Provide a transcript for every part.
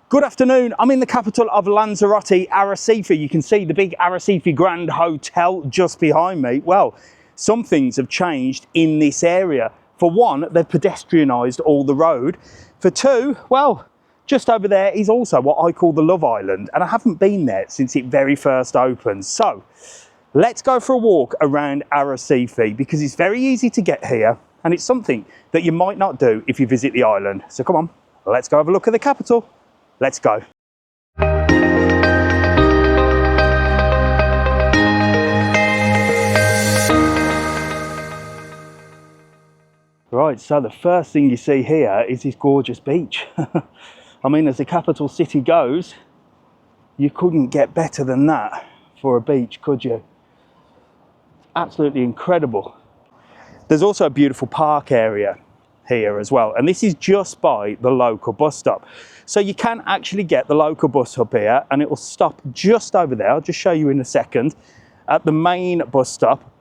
Good afternoon, I'm in the capital of Lanzarote, Arrecife. You can see the big Arrecife Grand Hotel just behind me. Well, some things have changed in this area. For one, they've pedestrianised all the road. For two, well, just over there is also what I call the Love Island, and I haven't been there since it very first opened. So, let's go for a walk around Arrecife because it's very easy to get here and it's something that you might not do if you visit the island. So come on, let's go have a look at the capital. Let's go. Right, so the first thing you see here is this gorgeous beach. I mean, as the capital city goes, you couldn't get better than that for a beach, could you? Absolutely incredible. There's also a beautiful park area here as well, and this is just by the local bus stop. So you can actually get the local bus up here and it will stop just over there. I'll just show you in a second at the main bus stop,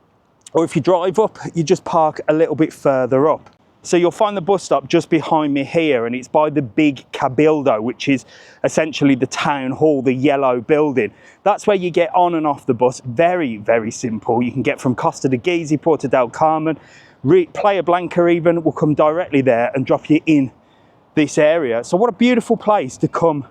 or if you drive up, you just park a little bit further up. So you'll find the bus stop just behind me here, and it's by the big Cabildo, which is essentially the town hall, the yellow building. That's where you get on and off the bus. Very, very simple. You can get from Costa de Gezi, Porto del Carmen, Playa Blanca even will come directly there and drop you in this area. So what a beautiful place to come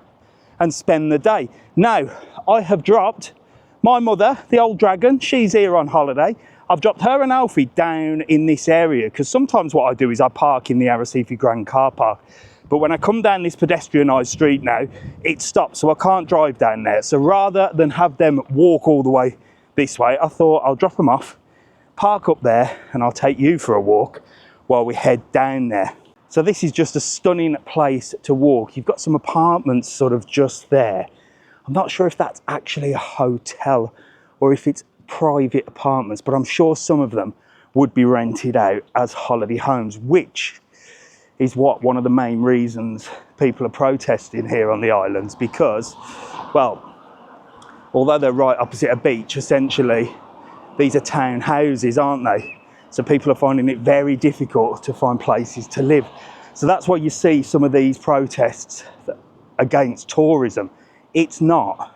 and spend the day. Now, I have dropped my mother, the old dragon, she's here on holiday. I've dropped her and Alfie down in this area because sometimes what I do is I park in the Arrecife Grand car park. But when I come down this pedestrianised street now, it stops, so I can't drive down there. So rather than have them walk all the way this way, I thought I'll drop them off, park up there, and I'll take you for a walk while we head down there. So this is just a stunning place to walk. You've got some apartments sort of just there. I'm not sure if that's actually a hotel or if it's private apartments, but I'm sure some of them would be rented out as holiday homes, which is one of the main reasons people are protesting here on the islands, because, well, although they're right opposite a beach, essentially, these are townhouses, aren't they? So people are finding it very difficult to find places to live. So that's why you see some of these protests against tourism. It's not.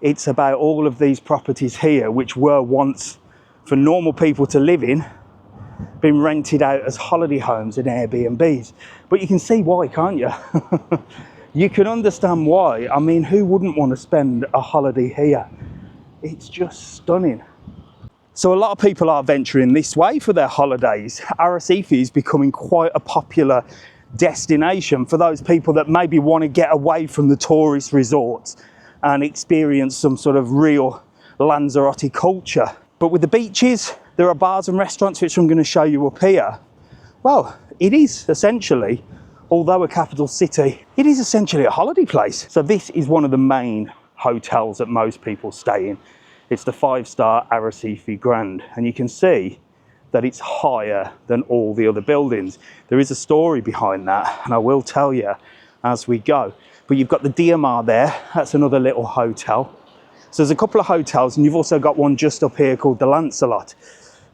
It's about all of these properties here, which were once for normal people to live in, been rented out as holiday homes and Airbnbs. But you can see why, can't you? You can understand why. I mean, who wouldn't want to spend a holiday here? It's just stunning. So a lot of people are venturing this way for their holidays. Arrecife is becoming quite a popular destination for those people that maybe want to get away from the tourist resorts and experience some sort of real Lanzarote culture. But with the beaches, there are bars and restaurants, which I'm going to show you up here. Well, it is essentially, although a capital city, it is essentially a holiday place. So this is one of the main hotels that most people stay in. It's the 5-star Arrecife Grand, and you can see that it's higher than all the other buildings. There is a story behind that, and I will tell you as we go. But you've got the Diamar there, that's another little hotel. So there's a couple of hotels, and you've also got one just up here called the Lancelot.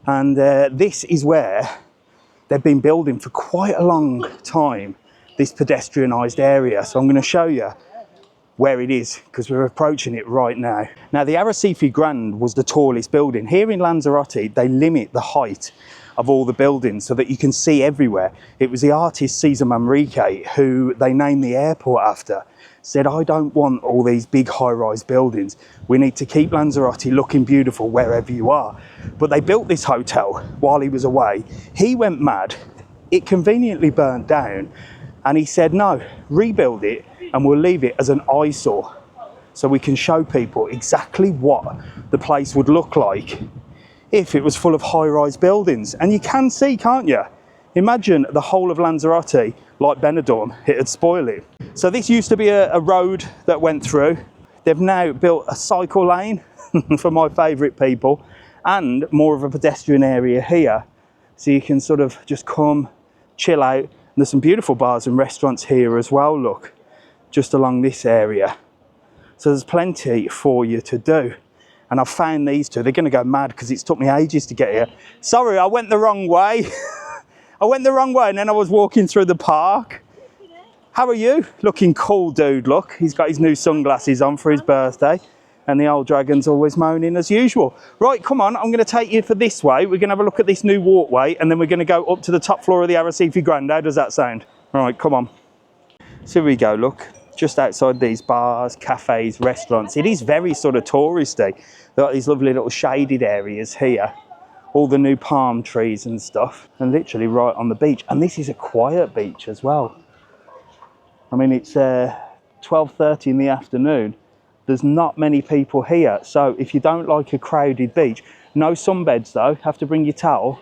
And this is where they've been building for quite a long time, this pedestrianised area. So I'm going to show you where it is, because we're approaching it right now. Now, the Arrecife Grand was the tallest building. Here in Lanzarote, they limit the height of all the buildings so that you can see everywhere. It was the artist Cesar Manrique, who they named the airport after, said, I don't want all these big high-rise buildings. We need to keep Lanzarote looking beautiful wherever you are. But they built this hotel while he was away. He went mad. It conveniently burnt down. And he said, no, rebuild it and we'll leave it as an eyesore so we can show people exactly what the place would look like if it was full of high-rise buildings. And you can see, can't you? Imagine the whole of Lanzarote like Benidorm, it'd spoil it. So this used to be a road that went through. They've now built a cycle lane for my favourite people, and more of a pedestrian area here. So you can sort of just come, chill out. And there's some beautiful bars and restaurants here as well, look, just along this area. So there's plenty for you to do. And I've found these two. They're going to go mad because it's took me ages to get here. Sorry, I went the wrong way. I went the wrong way and then I was walking through the park. How are you? Looking cool, dude, look. He's got his new sunglasses on for his birthday. And the old dragon's always moaning as usual. Right, come on, I'm going to take you for this way. We're going to have a look at this new walkway, and then we're going to go up to the top floor of the Arrecife Grand. How does that sound? All right, come on. So here we go, look. Just outside these bars, cafes, restaurants. It is very sort of touristy. They've got these lovely little shaded areas here. All the new palm trees and stuff. And literally right on the beach. And this is a quiet beach as well. I mean, it's 12:30 in the afternoon. There's not many people here, so if you don't like a crowded beach, no sunbeds though, have to bring your towel,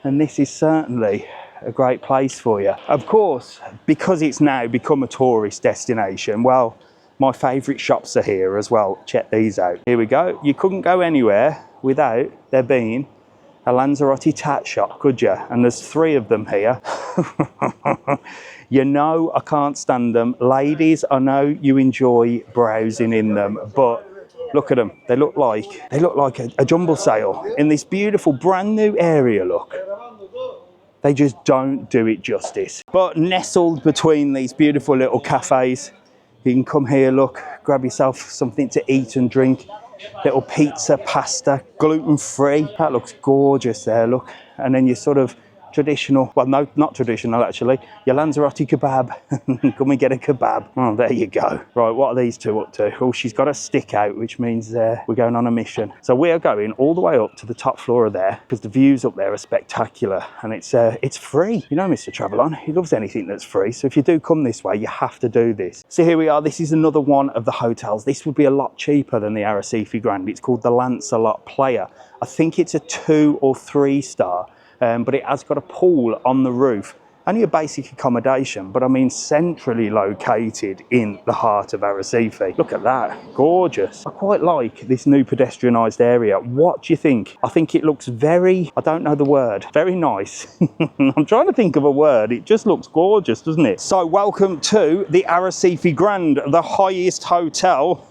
and this is certainly a great place for you. Of course, because it's now become a tourist destination, well, my favourite shops are here as well. Check these out. Here we go. You couldn't go anywhere without there being a Lanzarote tat shop, could you? And there's 3 of them here. You know I can't stand them. Ladies, I know you enjoy browsing in them, but look at them. They look like a jumble sale in this beautiful brand new area, look. They just don't do it justice. But nestled between these beautiful little cafes, you can come here, look, grab yourself something to eat and drink. Little pizza, pasta, gluten-free. That looks gorgeous there, look. And then you sort of traditional, well, no, not traditional actually, your Lanzarote kebab. Come and get a kebab. Oh, there you go. Right, what are these 2 up to? Oh, she's got a stick out, which means we're going on a mission. So we are going all the way up to the top floor of there, because the views up there are spectacular, and it's free. You know Mr. TravelON, he loves anything that's free, so if you do come this way, you have to do this. So here we are, this is another one of the hotels. This would be a lot cheaper than the Arrecife Grand. It's called the Lancelot Playa. I think it's a 2 or 3 star. But it has got a pool on the roof. Only a basic accommodation, but I mean centrally located in the heart of Arrecife. Look at that, gorgeous. I quite like this new pedestrianized area. What do you think? I think it looks very, I don't know the word, very nice. I'm trying to think of a word. It just looks gorgeous, doesn't it? So welcome to the Arrecife Grand, the highest hotel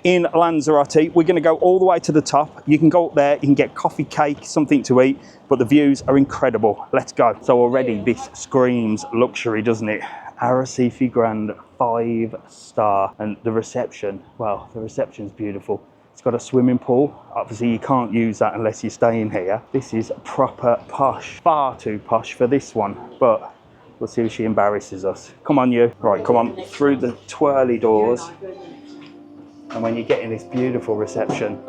in Lanzarote. We're going to go all the way to the top. You can go up there, you can get coffee, cake, something to eat, but the views are incredible. Let's go. So already this screams luxury, doesn't it? Arrecife Grand 5 star. And the reception, well, the reception's beautiful. It's got a swimming pool. Obviously you can't use that unless you're staying here. This is proper posh, far too posh for this one, but we'll see if she embarrasses us. Come on you. Right, come on, through the twirly doors. And when you get in this beautiful reception,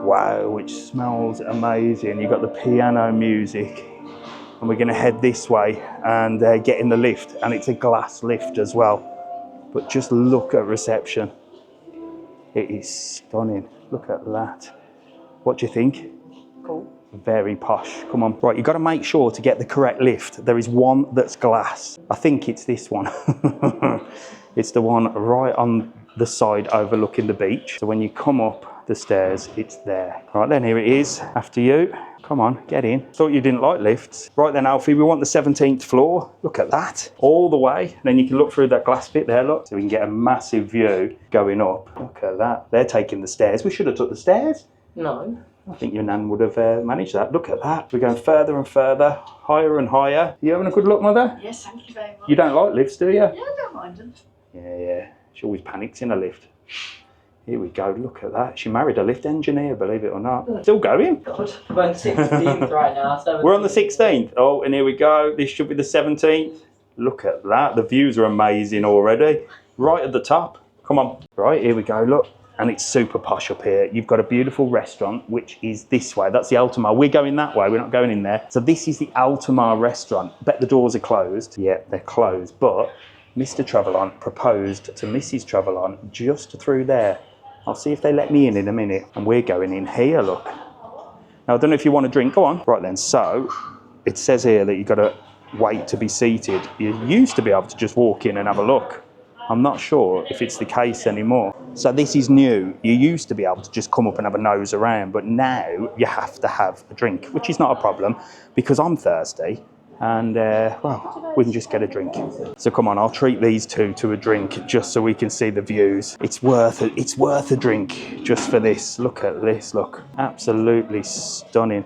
wow, which smells amazing. You've got the piano music, and we're gonna head this way and get in the lift, and it's a glass lift as well. But just look at reception. It is stunning. Look at that. What do you think? Cool. Very posh. Come on. Right, you've got to make sure to get the correct lift. There is one that's glass. I think it's this one. It's the one right on the side overlooking the beach. So when you come up the stairs, it's there. Right then, here it is. After you. Come on, get in. Thought you didn't like lifts. Right then, Alfie, we want the 17th floor. Look at that. All the way. Then you can look through that glass bit there, look. So we can get a massive view going up. Look at that. They're taking the stairs. We should have took the stairs. No. I think your nan would have managed that. Look at that. We're going further and further, higher and higher. You having a good look, Mother? Yes, thank you very much. You don't like lifts, do you? Yeah, I don't mind them. Yeah. She always panics in a lift. Here we go, look at that. She married a lift engineer, believe it or not. Still going. God, we're on 16th right now. 17th. We're on the 16th. Oh, and here we go. This should be the 17th. Look at that. The views are amazing already. Right at the top. Come on. Right, here we go, look. And it's super posh up here. You've got a beautiful restaurant, which is this way. That's the Altamar. We're going that way. We're not going in there. So this is the Altamar restaurant. Bet the doors are closed. Yeah, they're closed. But Mr. TravelON proposed to Mrs. TravelON just through there. I'll see if they let me in a minute. And we're going in here, look. Now, I don't know if you want a drink. Go on. Right then, so it says here that you've got to wait to be seated. You used to be able to just walk in and have a look. I'm not sure if it's the case anymore. So this is new. You used to be able to just come up and have a nose around, but now you have to have a drink, which is not a problem because I'm thirsty. And well, we can just get a drink. So come on, I'll treat these two to a drink just so we can see the views. It's worth it. It's worth a drink just for this. Look at this, look. Absolutely stunning.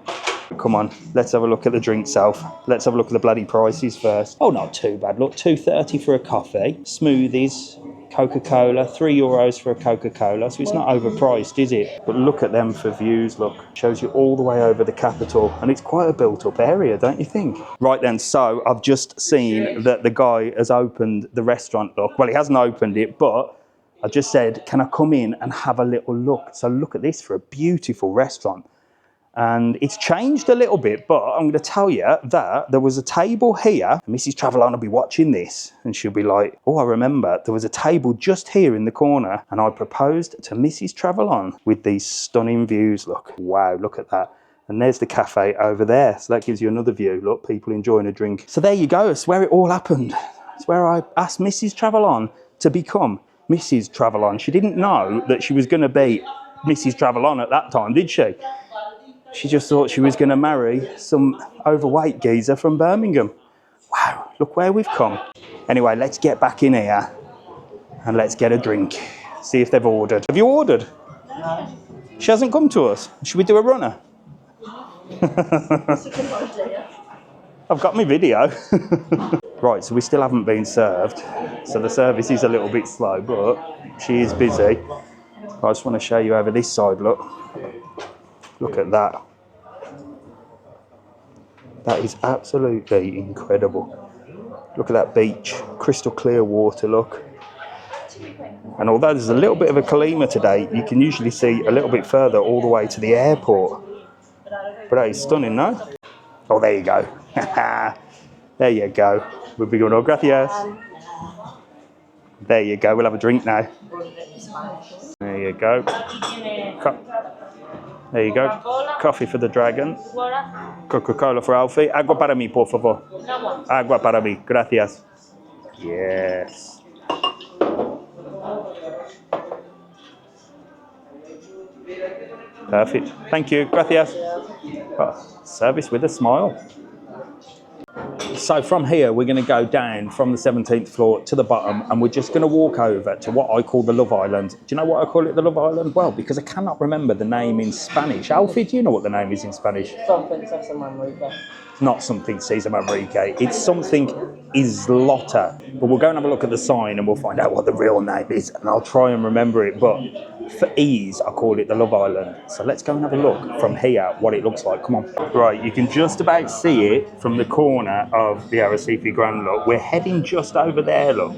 Come on, let's have a look at the drink self. Let's have a look at the bloody prices first. Oh, not too bad. Look, $2.30 for a coffee. Smoothies, Coca-Cola, €3 for a Coca-Cola. So it's not overpriced, is it? But look at them for views, look. Shows you all the way over the capital. And it's quite a built-up area, don't you think? Right then, so I've just seen that the guy has opened the restaurant, look. Well, he hasn't opened it, but I just said, can I come in and have a little look? So look at this for a beautiful restaurant. And it's changed a little bit, but I'm going to tell you that there was a table here. Mrs. TravelON will be watching this and she'll be like, oh, I remember there was a table just here in the corner and I proposed to Mrs. TravelON with these stunning views. Look, wow, look at that. And there's the cafe over there. So that gives you another view. Look, people enjoying a drink. So there you go. It's where it all happened. It's where I asked Mrs. TravelON to become Mrs. TravelON. She didn't know that she was going to be Mrs. TravelON at that time, did she? She just thought she was going to marry some overweight geezer from Birmingham. Wow, look where we've come. Anyway, let's get back in here and let's get a drink. See if they've ordered. Have you ordered? No. She hasn't come to us. Should we do a runner? That's a good idea. I've got my video. Right, so we still haven't been served. So the service is a little bit slow, but she is busy. I just want to show you over this side, look. Look at that. That is absolutely incredible. Look at that beach, crystal clear water, look. And although there's a little bit of a kalima today, you can usually see a little bit further all the way to the airport. But that is stunning, no? Oh, there you go. There you go. We'll be going, oh, gracias. There you go, we'll have a drink now. There you go. There you go. Coffee for the dragon. Coca-Cola for Alfie. Agua para mí, por favor. Agua para mí. Gracias. Yes. Perfect. Thank you. Gracias. Oh, service with a smile. So from here, we're going to go down from the 17th floor to the bottom, and we're just going to walk over to what I call the Love Island. Do you know what I call it, the Love Island? Well, because I cannot remember the name in Spanish. Alfie, do you know what the name is in Spanish? Something Cesar Manrique. Not something Cesar Manrique. It's something Islote. But we'll go and have a look at the sign and we'll find out what the real name is. And I'll try and remember it. But for ease, I call it the Love Island. So let's go and have a look from here what it looks like. Come on. Right, you can just about see it from the corner of the Arrecife Grand, look. We're heading just over there, look.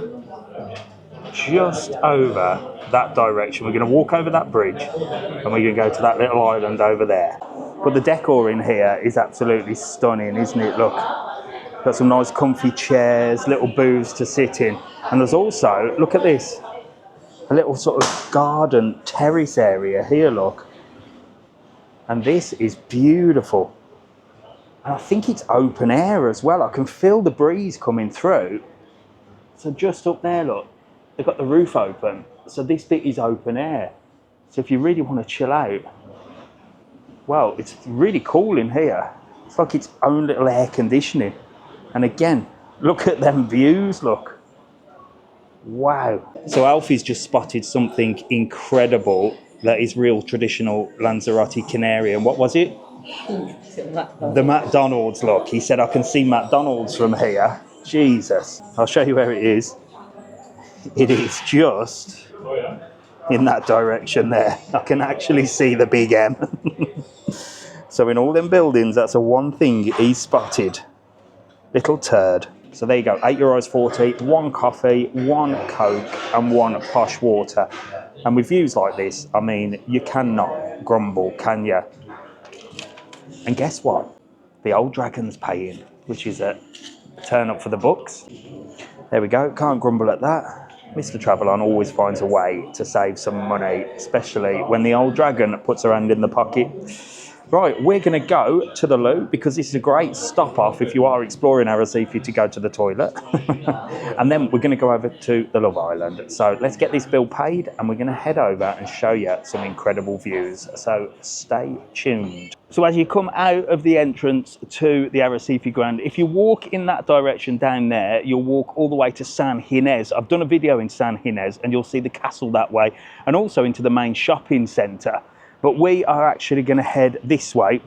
Just over that direction. We're going to walk over that bridge and we're going to go to that little island over there. But the decor in here is absolutely stunning, isn't it? Look, got some nice comfy chairs, little booths to sit in. And there's also, look at this, a little sort of garden terrace area here, look. And this is beautiful. And I think it's open air as well. I can feel the breeze coming through. So just up there, look, they've got the roof open. So this bit is open air. So if you really want to chill out, well, it's really cool in here. It's like its own little air conditioning. And again, look at them views, look. Wow. So Alfie's just spotted something incredible that is real traditional Lanzarote Canary. And what was it? The McDonald's, look. He said, I can see McDonald's from here. Jesus. I'll show you where it is. It is just in that direction there. I can actually see the big M. So in all them buildings, that's the one thing he spotted. Little turd. So there you go, €8.40, one coffee, one Coke, and one posh water. And with views like this, I mean, you cannot grumble, can you? And guess what? The old dragon's paying, which is a turn up for the books. There we go, can't grumble at that. Mr. TravelON always finds a way to save some money, especially when the old dragon puts her hand in the pocket. Right, we're going to go to the loo because this is a great stop off if you are exploring Arrecife to go to the toilet. And then we're going to go over to the Love Island. So let's get this bill paid and we're going to head over and show you some incredible views. So stay tuned. So as you come out of the entrance to the Arrecife Grand, if you walk in that direction down there, you'll walk all the way to San Ginés. I've done a video in San Ginés and you'll see the castle that way and also into the main shopping centre. But we are actually going to head this way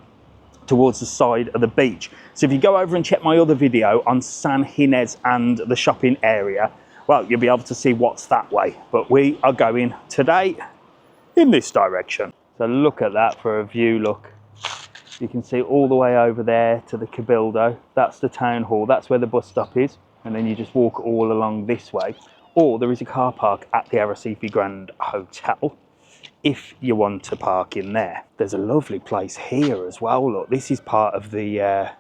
towards the side of the beach. So if you go over and check my other video on San Ginés and the shopping area, well, you'll be able to see what's that way. But we are going today in this direction. So look at that for a view. Look, you can see all the way over there to the Cabildo. That's the town hall. That's where the bus stop is. And then you just walk all along this way. Or there is a car park at the Arrecife Grand Hotel if you want to park in there. There's a lovely place here as well. Look, this is part of the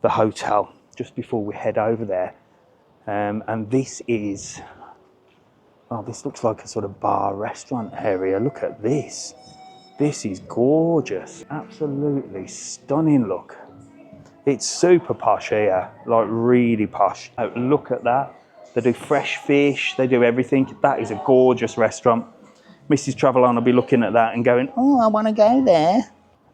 hotel just before we head over there. And this is, oh, this looks like a sort of bar restaurant area. Look at this. This is gorgeous. Absolutely stunning look. It's super posh here, like really posh. Oh, look at that. They do fresh fish, they do everything. That is a gorgeous restaurant. Mrs. TravelON will be looking at that and going, oh, I want to go there.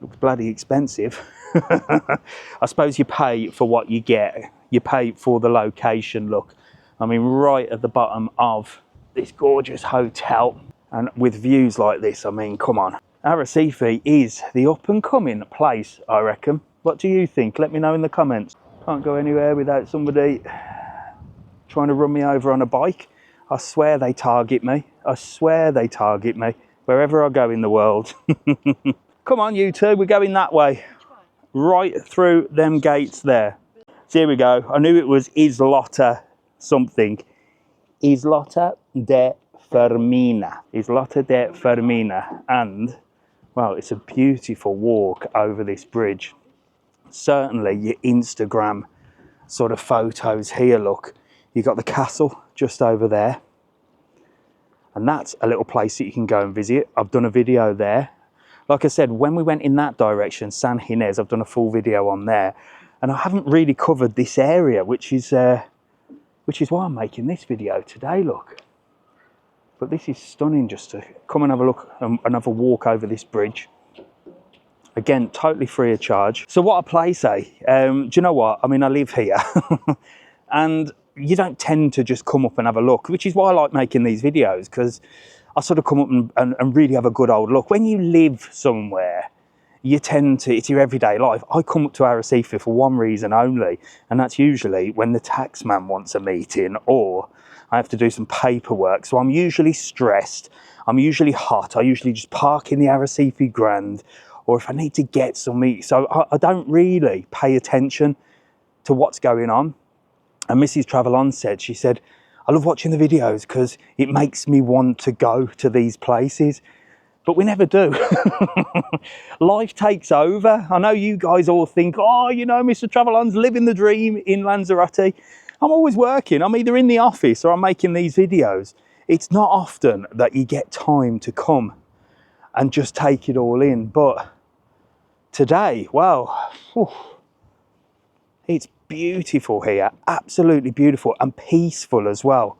Looks bloody expensive. I suppose you pay for what you get. You pay for the location, look. I mean, right at the bottom of this gorgeous hotel. And with views like this, I mean, come on. Arrecife is the up and coming place, I reckon. What do you think? Let me know in the comments. Can't go anywhere without somebody trying to run me over on a bike. I swear they target me. I swear they target me wherever I go in the world. Come on, you two, we're going that way. Right through them gates there. So here we go. I knew it was Islote something. Islote De Fermina. Islote De Fermina. And, well, it's a beautiful walk over this bridge. Certainly your Instagram sort of photos here, look. You've got the castle just over there. And that's a little place that you can go and visit. I've done a video there. Like I said, when we went in that direction, San Ginés, I've done a full video on there. And I haven't really covered this area, which is why I'm making this video today, look. But this is stunning just to come and have a look and have a walk over this bridge. Again, totally free of charge. So what a place, eh? Do you know what? I mean, I live here. And you don't tend to just come up and have a look, which is why I like making these videos, because I sort of come up and really have a good old look. When you live somewhere, you tend to, it's your everyday life. I come up to Arrecife for one reason only, and that's usually when the tax man wants a meeting or I have to do some paperwork. So I'm usually stressed, I'm usually hot, I usually just park in the Arrecife Grand, or if I need to get some meat. So I don't really pay attention to what's going on. And Mrs. TravelON said, she said, I love watching the videos because it makes me want to go to these places. But we never do. Life takes over. I know you guys all think, oh, you know, Mr. TravelON's living the dream in Lanzarote. I'm always working. I'm either in the office or I'm making these videos. It's not often that you get time to come and just take it all in. But today, well, it's beautiful here, absolutely beautiful and peaceful as well.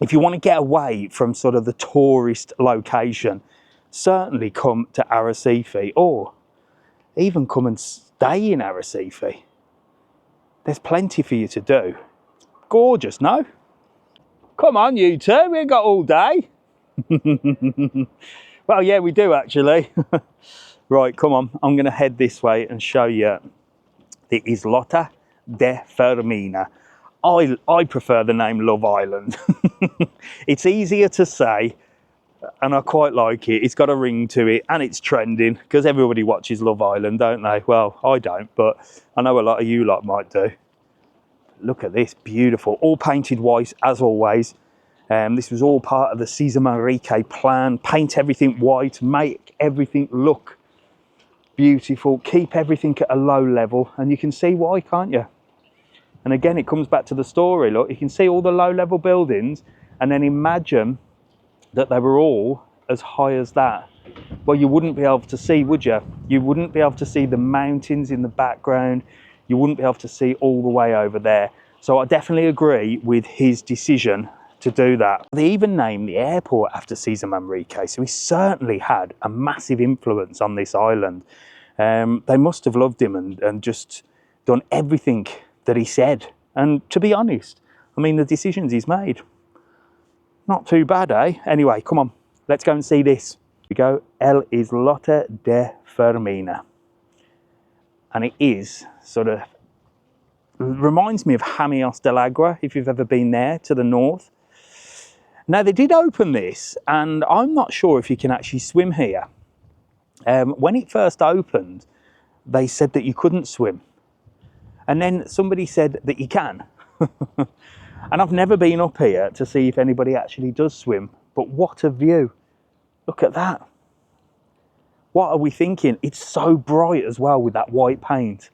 If you want to get away from sort of the tourist location, certainly come to Arrecife or even come and stay in Arrecife. There's plenty for you to do. Gorgeous, no? Come on, you two, we ain't got all day. Well, yeah, we do actually. Right, come on, I'm going to head this way and show you the Islote De Fermina. I prefer the name Love Island. It's easier to say and I quite like it. It's got a ring to it and it's trending because everybody watches Love Island, don't they? Well, I don't, but I know a lot of you lot might do. Look at this, beautiful, all painted white as always. This was all part of the Cesar Manrique plan. Paint everything white, make everything look beautiful, keep everything at a low level, and you can see why, can't you? And again, it comes back to the story. Look, you can see all the low level buildings, and then imagine that they were all as high as that. Well, you wouldn't be able to see, would you? You wouldn't be able to see the mountains in the background. You wouldn't be able to see all the way over there. So I definitely agree with his decision to do that. They even named the airport after Cesar Manrique, so he certainly had a massive influence on this island. They must have loved him and just done everything that he said. And to be honest, I mean, the decisions he's made, not too bad, eh? Anyway, come on, let's go and see this. Here we go, El Islote De Fermina. and it is sort of, reminds me of Hamios del Agua, if you've ever been there to the north. Now, they did open this, and I'm not sure if you can actually swim here. When it first opened, they said that you couldn't swim. And then somebody said that you can. And I've never been up here to see if anybody actually does swim. But what a view. Look at that. What are we thinking? It's so bright as well with that white paint.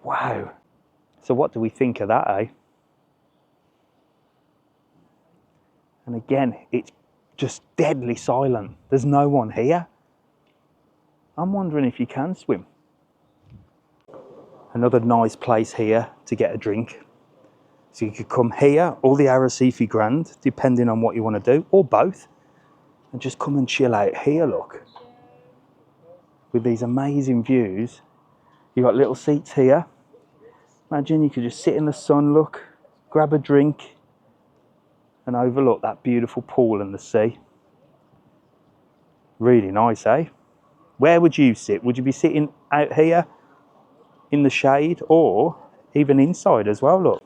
Wow. So what do we think of that, eh? And again, it's just deadly silent. There's no one here. I'm wondering if you can swim. Another nice place here to get a drink. So you could come here or the Arrecife Grand, depending on what you want to do, or both, and just come and chill out here, look. With these amazing views. You've got little seats here. Imagine you could just sit in the sun, look, grab a drink, and overlook that beautiful pool and the sea. Really nice, eh? Where would you sit? Would you be sitting out here in the shade, or even inside as well, look?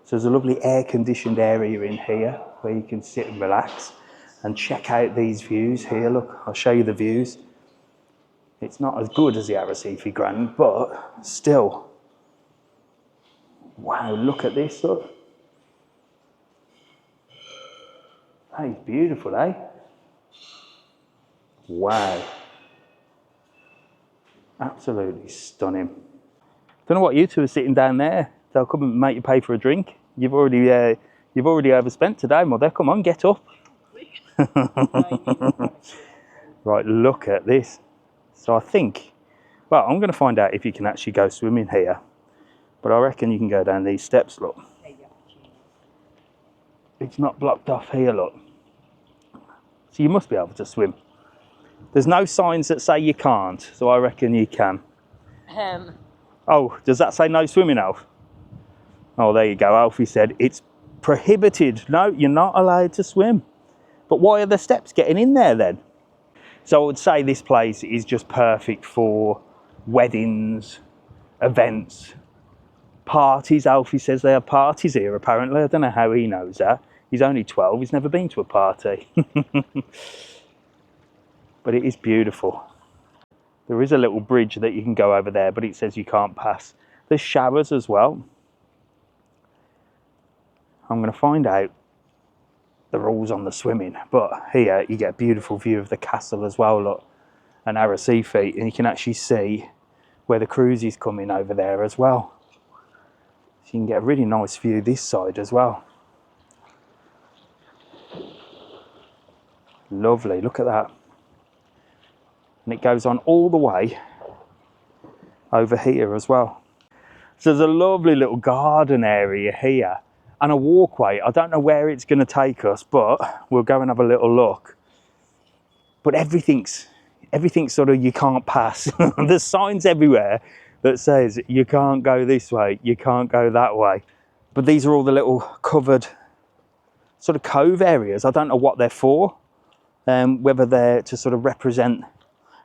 So there's a lovely air-conditioned area in here where you can sit and relax and check out these views here. Look, I'll show you the views. It's not as good as the Arrecife Grand, but still. Wow, look at this, look. That is beautiful, eh? Wow. Absolutely stunning. Don't know what you two are sitting down there. They'll come and make you pay for a drink. You've already overspent today, mother. Come on, get up. Right, look at this. So I think, well, I'm going to find out if you can actually go swimming here. But I reckon you can go down these steps, look. It's not blocked off here, look. So you must be able to swim. There's no signs that say you can't, so I reckon you can. Oh, does that say no swimming, Alf? Oh, there you go. Alfie said it's prohibited. No, you're not allowed to swim. But why are the steps getting in there then? So I would say this place is just perfect for weddings, events, parties. Alfie says there are parties here, apparently. I don't know how he knows that. He's only 12. He's never been to a party. But it is beautiful. There is a little bridge that you can go over there, but it says you can't pass. There's showers as well. I'm going to find out the rules on the swimming, but here you get a beautiful view of the castle as well, look, and Arrecife, and you can actually see where the cruise is coming over there as well. So you can get a really nice view this side as well. Lovely, look at that. And it goes on all the way over here as well. So there's a lovely little garden area here and a walkway. I don't know where it's going to take us, but we'll go and have a little look. But everything's sort of you can't pass. There's signs everywhere that says you can't go this way, you can't go that way. But these are all the little covered sort of cove areas. I don't know what they're for, whether they're to sort of represent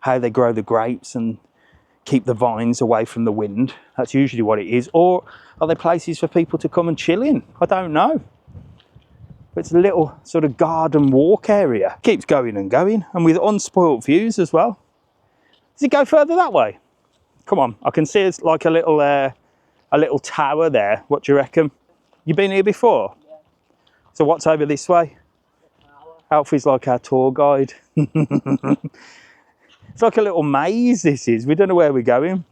how they grow the grapes and keep the vines away from the wind. That's usually what it is. Or are they places for people to come and chill in? I don't know. But it's a little sort of garden walk area. Keeps going and going, and with unspoilt views as well. Does it go further that way? Come on, I can see it's like a little tower there. What do you reckon? You been here before? Yeah. So what's over this way? Alfie's like our tour guide. It's like a little maze, this is. We don't know where we're going.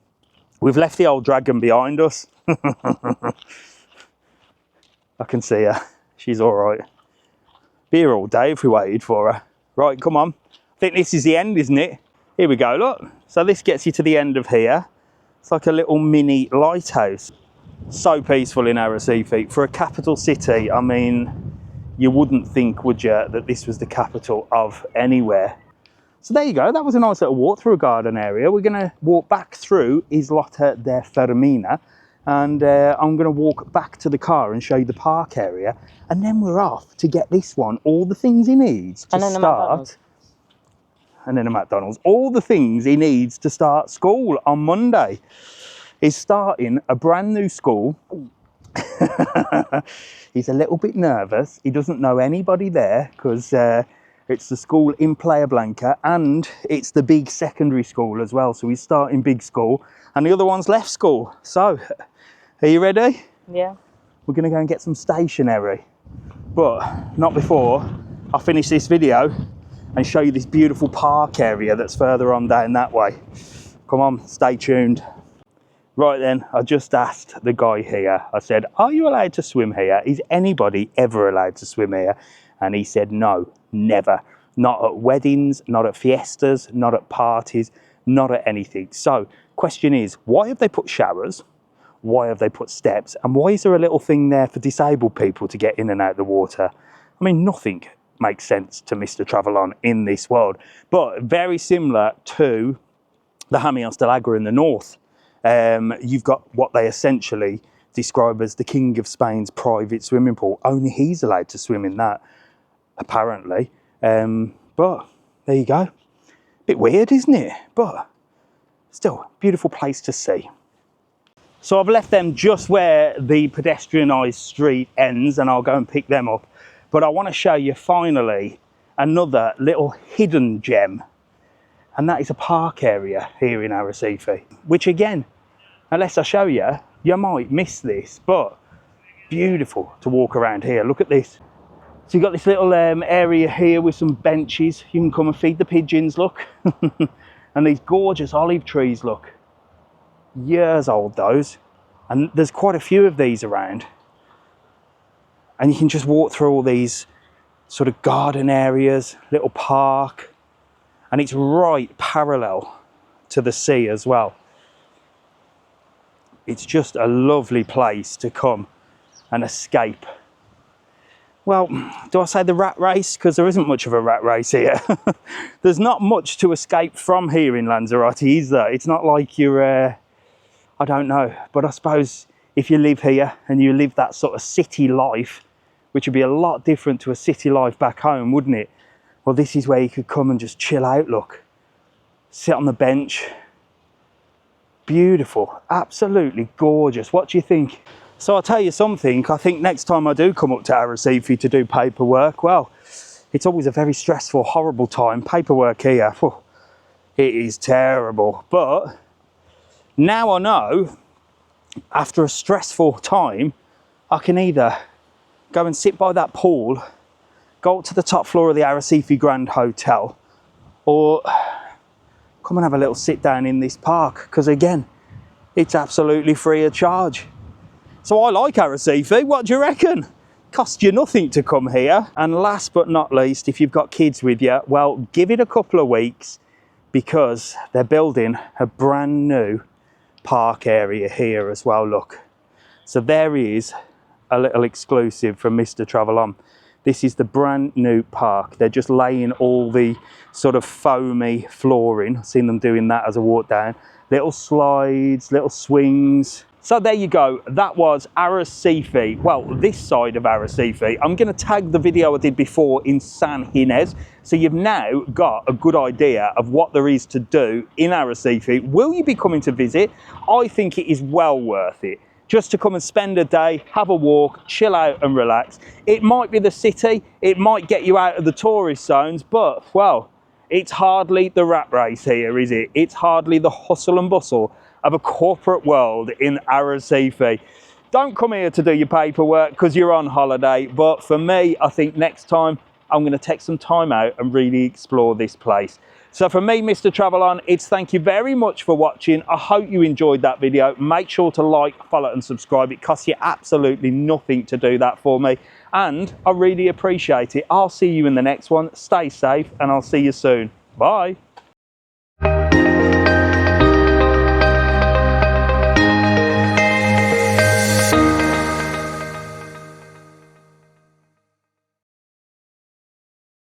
We've left the old dragon behind us. I can see her. She's all right. Be here all day if we waited for her. Right, come on. I think this is the end, isn't it? Here we go, look. So this gets you to the end of here. It's like a little mini lighthouse. So peaceful in Arrecife. For a capital city, I mean, you wouldn't think, would you, that this was the capital of anywhere. So there you go, that was a nice little walk through a garden area. We're going to walk back through Islote De Fermina, and I'm going to walk back to the car and show you the park area, and then we're off to get this one all the things he needs to start and then a McDonald's. All the things he needs to start school on Monday. He's starting a brand new school. He's a little bit nervous. He doesn't know anybody there because it's the school in Playa Blanca and it's the big secondary school as well. So he's starting big school and the other one's left school. So, are you ready? Yeah. We're going to go and get some stationery, but not before I finish this video and show you this beautiful park area that's further on down that way. Come on, stay tuned. Right then, I just asked the guy here, I said, are you allowed to swim here? Is anybody ever allowed to swim here? And he said, no, never. Not at weddings, not at fiestas, not at parties, not at anything. So, question is, why have they put showers? Why have they put steps? And why is there a little thing there for disabled people to get in and out of the water? I mean, nothing makes sense to Mr. TravelON in this world, but very similar to the Hamillas del Agua in the north. You've got what they essentially describe as the King of Spain's private swimming pool. Only he's allowed to swim in that, apparently. But there you go. Bit weird, isn't it? But still, beautiful place to see. So I've left them just where the pedestrianized street ends and I'll go and pick them up. But I want to show you finally another little hidden gem. And that is a park area here in Arrecife, which again, unless I show you, you might miss this, but beautiful to walk around here. Look at this. So you've got this little area here with some benches. You can come and feed the pigeons, look. And these gorgeous olive trees, look. Years old, those. And there's quite a few of these around. And you can just walk through all these sort of garden areas, little park. And it's right parallel to the sea as well. It's just a lovely place to come and escape. Well, do I say the rat race? Because there isn't much of a rat race here. There's not much to escape from here in Lanzarote, is there? It's not like you're, I don't know. But I suppose if you live here and you live that sort of city life, which would be a lot different to a city life back home, wouldn't it? Well, this is where you could come and just chill out, look. Sit on the bench. Beautiful, absolutely gorgeous. What do you think? So I'll tell you something, I think next time I do come up to Arrecife to do paperwork, well, it's always a very stressful, horrible time. Paperwork here, whew, it is terrible. But now I know, after a stressful time, I can either go and sit by that pool, go up to the top floor of the Arrecife Grand Hotel, or come and have a little sit down in this park, because again, it's absolutely free of charge. So I like Arrecife, what do you reckon? Costs you nothing to come here. And last but not least, if you've got kids with you, well, give it a couple of weeks because they're building a brand new park area here as well, look. So there is a little exclusive from Mr. TravelON. This is the brand new park. They're just laying all the sort of foamy flooring. I've seen them doing that as I walk down. Little slides, little swings. So there you go. That was Arrecife. Well, this side of Arrecife. I'm going to tag the video I did before in San Ginés. So you've now got a good idea of what there is to do in Arrecife. Will you be coming to visit? I think it is well worth it. Just to come and spend a day, have a walk, chill out and relax. It might be the city, it might get you out of the tourist zones, but, well, it's hardly the rat race here, is it? It's hardly the hustle and bustle of a corporate world in Arrecife. Don't come here to do your paperwork because you're on holiday, but for me, I think next time I'm going to take some time out and really explore this place. So for me, Mr. TravelON, it's thank you very much for watching. I hope you enjoyed that video. Make sure to like, follow and subscribe. It costs you absolutely nothing to do that for me. And I really appreciate it. I'll see you in the next one. Stay safe and I'll see you soon. Bye.